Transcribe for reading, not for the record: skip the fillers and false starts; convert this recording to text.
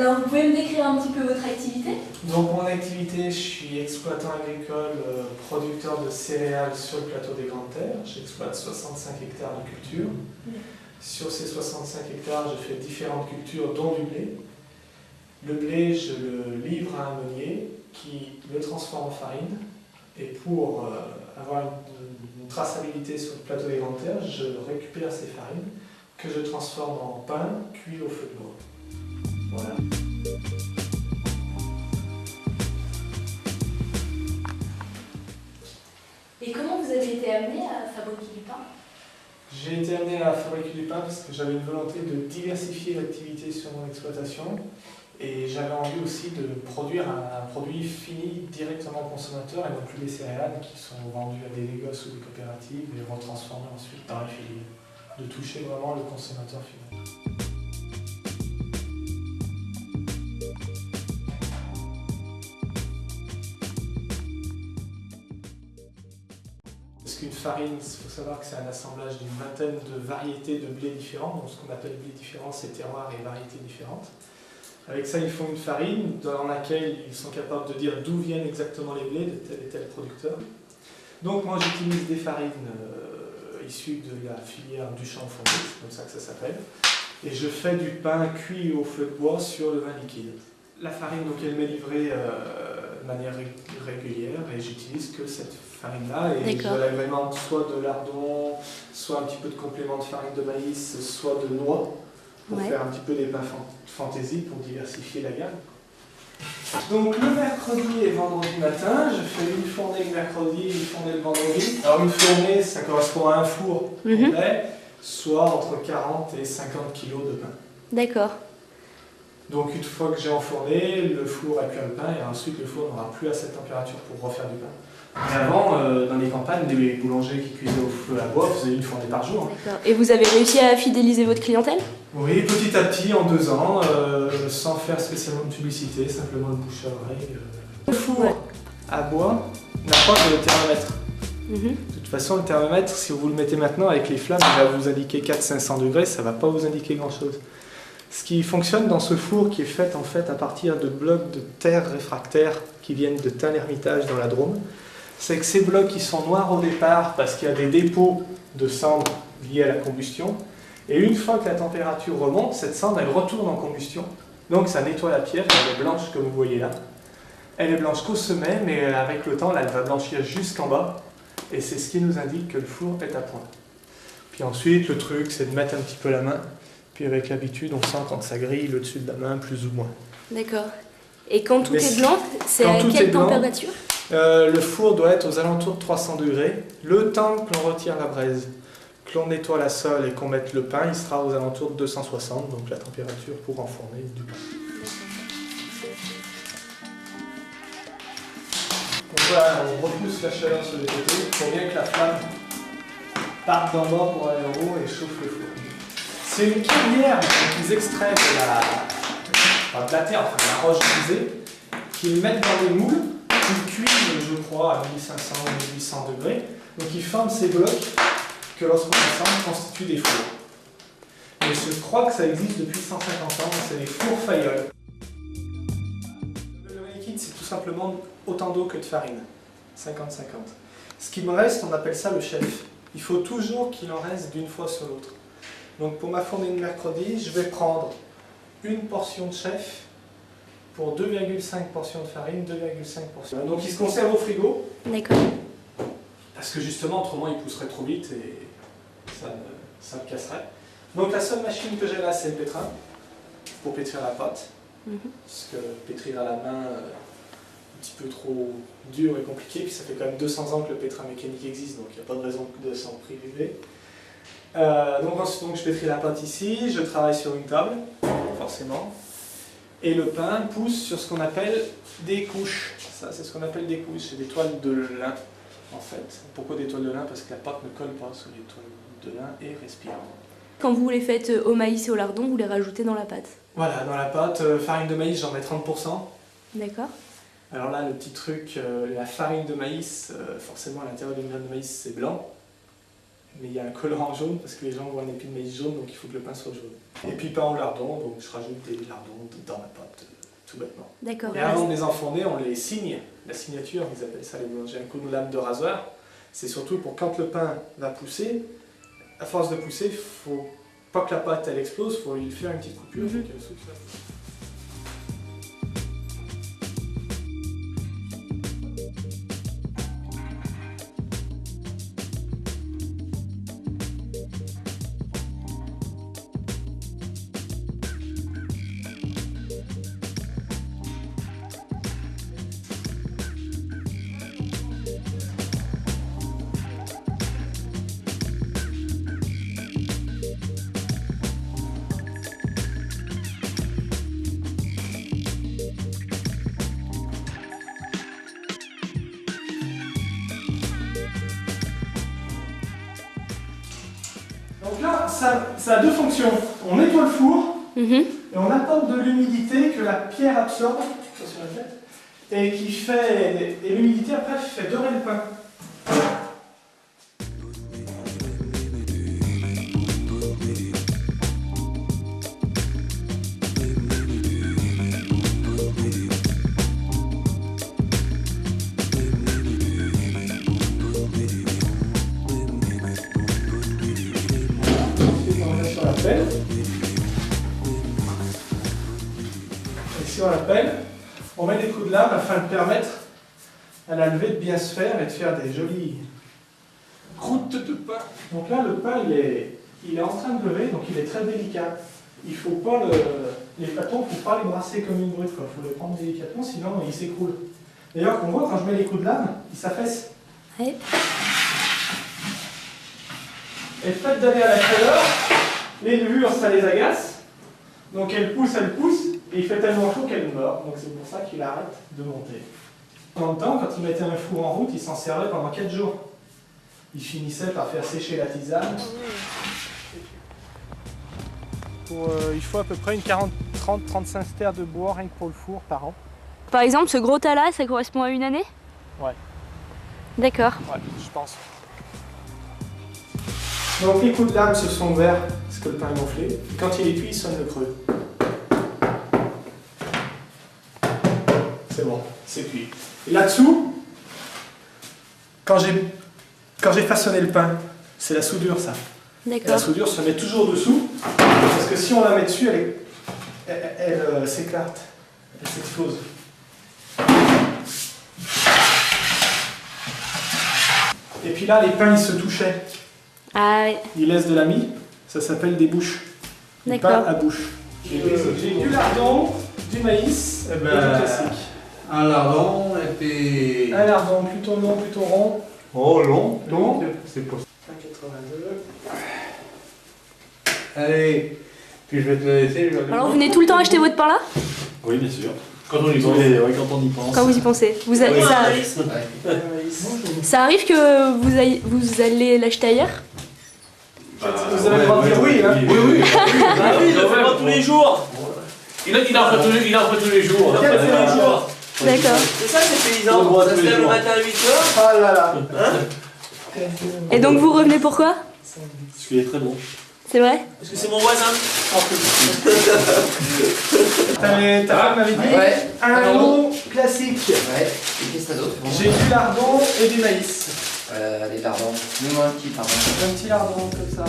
Alors, vous pouvez me décrire un petit peu votre activité? Donc mon activité, je suis exploitant agricole, producteur de céréales sur le plateau des Grandes Terres. J'exploite 65 hectares de culture. Sur ces 65 hectares, je fais différentes cultures, dont du blé. Le blé, je le livre à un meunier qui le transforme en farine. Et pour avoir une traçabilité sur le plateau des Grandes Terres, je récupère ces farines que je transforme en pain cuit au feu de bois. Voilà. Et comment vous avez été amené à fabriquer du pain? J'ai été amené à fabriquer du pain parce que j'avais une volonté de diversifier l'activité sur mon exploitation et j'avais envie aussi de produire un produit fini directement au consommateur et non plus des céréales qui sont vendues à des négoces ou des coopératives et retransformées ensuite par les filières. De toucher vraiment le consommateur final. Parce qu'une farine, il faut savoir que c'est un assemblage d'une vingtaine de variétés de blé différents. Donc ce qu'on appelle blé différent, c'est terroirs et variétés différentes. Avec ça, ils font une farine dans laquelle ils sont capables de dire d'où viennent exactement les blés de tel et tel producteur. Donc moi, j'utilise des farines issues de la filière du champ fourni, c'est comme ça que ça s'appelle. Et je fais du pain cuit au feu de bois sur le vin liquide. La farine, donc, elle m'est livrée de manière régulière et j'utilise que cette farine-là. Et je l'agrémente soit de lardon, soit un petit peu de complément de farine de maïs, soit de noix, pour faire un petit peu des pains fantaisie pour diversifier la gamme. Donc le mercredi et vendredi matin, je fais une fournée le mercredi, une fournée le vendredi. Alors une fournée, ça correspond à un four complet, soit entre 40 et 50 kg de pain. D'accord. Donc une fois que j'ai enfourné, le four a cuit le pain et ensuite le four n'aura plus à cette température pour refaire du pain. Mais avant, dans les campagnes, les boulangers qui cuisaient au feu à bois faisaient une fournée par jour. Et vous avez réussi à fidéliser votre clientèle? Oui, petit à petit, en 2 ans, sans faire spécialement de publicité, simplement de bouche à oreille. Le four à bois n'a pas de thermomètre. De toute façon, le thermomètre, si vous le mettez maintenant avec les flammes, il va vous indiquer 400-500 degrés, ça ne va pas vous indiquer grand-chose. Ce qui fonctionne dans ce four, qui est fait en fait à partir de blocs de terre réfractaires qui viennent de Tain-l'Hermitage dans la Drôme, c'est que ces blocs qui sont noirs au départ parce qu'il y a des dépôts de cendres liés à la combustion. Et une fois que la température remonte, cette cendre elle retourne en combustion. Donc ça nettoie la pierre, elle est blanche comme vous voyez là. Elle est blanche qu'au sommet, mais avec le temps, là, elle va blanchir jusqu'en bas. Et c'est ce qui nous indique que le four est à point. Puis ensuite, le truc, c'est de mettre un petit peu la main. Puis avec l'habitude, on sent quand ça grille le dessus de la main, plus ou moins. D'accord. Et quand tout est blanc, c'est à quelle température? Le four doit être aux alentours de 300 degrés. Le temps que l'on retire la braise, que l'on nettoie la sole et qu'on mette le pain, il sera aux alentours de 260, donc la température pour enfourner du pain. Donc voilà, on repousse la chaleur sur les côtés pour bien que la flamme parte d'en bas pour aller en haut et chauffe le four. C'est une carrière qu'ils extraient de la terre, enfin de la roche brisée, qu'ils mettent dans des moules, qu'ils cuisent, je crois, à 1500-1800 degrés. Donc ils forment ces blocs que lorsqu'on ensemble constituent des fours. Mais je crois que ça existe depuis 150 ans, c'est les fours faïoles. Le vin liquide, c'est tout simplement autant d'eau que de farine, 50-50. Ce qui me reste, on appelle ça le chef. Il faut toujours qu'il en reste d'une fois sur l'autre. Donc pour ma fournée de mercredi, je vais prendre une portion de chef pour 2,5 portions de farine, 2,5 portions. Donc il se conserve au frigo. D'accord. Parce que justement, autrement, il pousserait trop vite et ça me casserait. Donc la seule machine que j'ai là, c'est le pétrin, pour pétrir la pâte. Parce que pétrir à la main, un petit peu trop dur et compliqué. Puis ça fait quand même 200 ans que le pétrin mécanique existe, donc il n'y a pas de raison de s'en priver. Donc je pétris la pâte ici, je travaille sur une table, forcément. Et le pain pousse sur ce qu'on appelle des couches. Ça, c'est ce qu'on appelle des couches, c'est des toiles de lin. En fait. Pourquoi des toiles de lin? Parce que la pâte ne colle pas sur les toiles de lin et respire. Quand vous les faites au maïs et au lardon, vous les rajoutez dans la pâte? Voilà, dans la pâte, farine de maïs, j'en mets 30%. D'accord. Alors là, le petit truc, la farine de maïs, forcément à l'intérieur d'une graine de maïs, c'est blanc. mais il y a un colorant jaune parce que les gens voient un épi de maïs jaune, donc il faut que le pain soit jaune. Et puis pain au lardon, donc je rajoute des lardons dans la pâte, tout bêtement. D'accord. Et avant de les enfourner, on les signe, la signature, ils appellent ça les boulangers, un coup de lame de rasoir. C'est surtout pour quand le pain va pousser, à force de pousser, il faut pas que la pâte elle explose, il faut lui faire une petite coupure pour que le souffle fasse. Donc là, ça a deux fonctions. On nettoie le four et on apporte de l'humidité que la pierre absorbe, ça sur la tête, et qui fait. Et l'humidité après fait dorer le pain. Et sur la pelle, on met des coups de lame afin de permettre à la levée de bien se faire et de faire des jolies croûtes de pain. Donc là, le pain, il est en train de lever, donc il est très délicat. Il faut pas les pâtons, il ne faut pas les brasser comme une brute, il faut les prendre délicatement, sinon ils s'écroulent. D'ailleurs, on voit quand je mets les coups de lame, ils s'affaissent. Ouais. Et le fait d'aller à la chaleur, les levures, ça les agace. Donc elles poussent, et il fait tellement chaud qu'elles meurent. Donc c'est pour ça qu'il arrête de monter. En même temps, quand il mettait un four en route, il s'en servait pendant 4 jours. Il finissait par faire sécher la tisane. Il faut à peu près une 30-35 stères de bois rien que pour le four par an. Par exemple, ce gros tas là, ça correspond à une année? Ouais. D'accord. Ouais, je pense. Donc les coups de lame se sont ouverts parce que le pain est gonflé. Et quand il est cuit, il sonne le creux. C'est bon, c'est cuit. Et là-dessous, quand j'ai façonné le pain, c'est la soudure ça. Et la D'accord. soudure se met toujours dessous, parce que si on la met dessus, elle s'éclate, elle s'explose. Et puis là, les pains, ils se touchaient. Ah oui. Ils laissent de la mie, ça s'appelle des bouches. Des pains D'accord. à bouche. J'ai du lardon, du maïs et du classique. Un lardon et puis... Un lardon plutôt long, plutôt rond. Oh, long. Long. C'est possible. 1,82. Allez, puis je vais te laisser. Alors vous venez tout le temps acheter votre pain là? Oui, bien sûr. Quand on y pense. Oui, quand on y pense. Quand vous y pensez. Ça arrive que vous allez l'acheter ailleurs? Vous avez le droit de dire oui, hein? Oui. Ah oui, il en fait pas tous les jours. Il en fait tous les jours. D'accord. C'est ça ces paysans. Ça se lève le matin à 8h. Ah là là. Et donc vous revenez pourquoi? Parce qu'il est très bon. C'est vrai? Parce que c'est mon voisin. Ta femme m'avait dit Ouais. un long classique. Ouais, et qu'est-ce que t'as d'autre? J'ai du lardon et du maïs. Les lardons. Mets-moi un petit, pardon. Un petit lardon comme ça.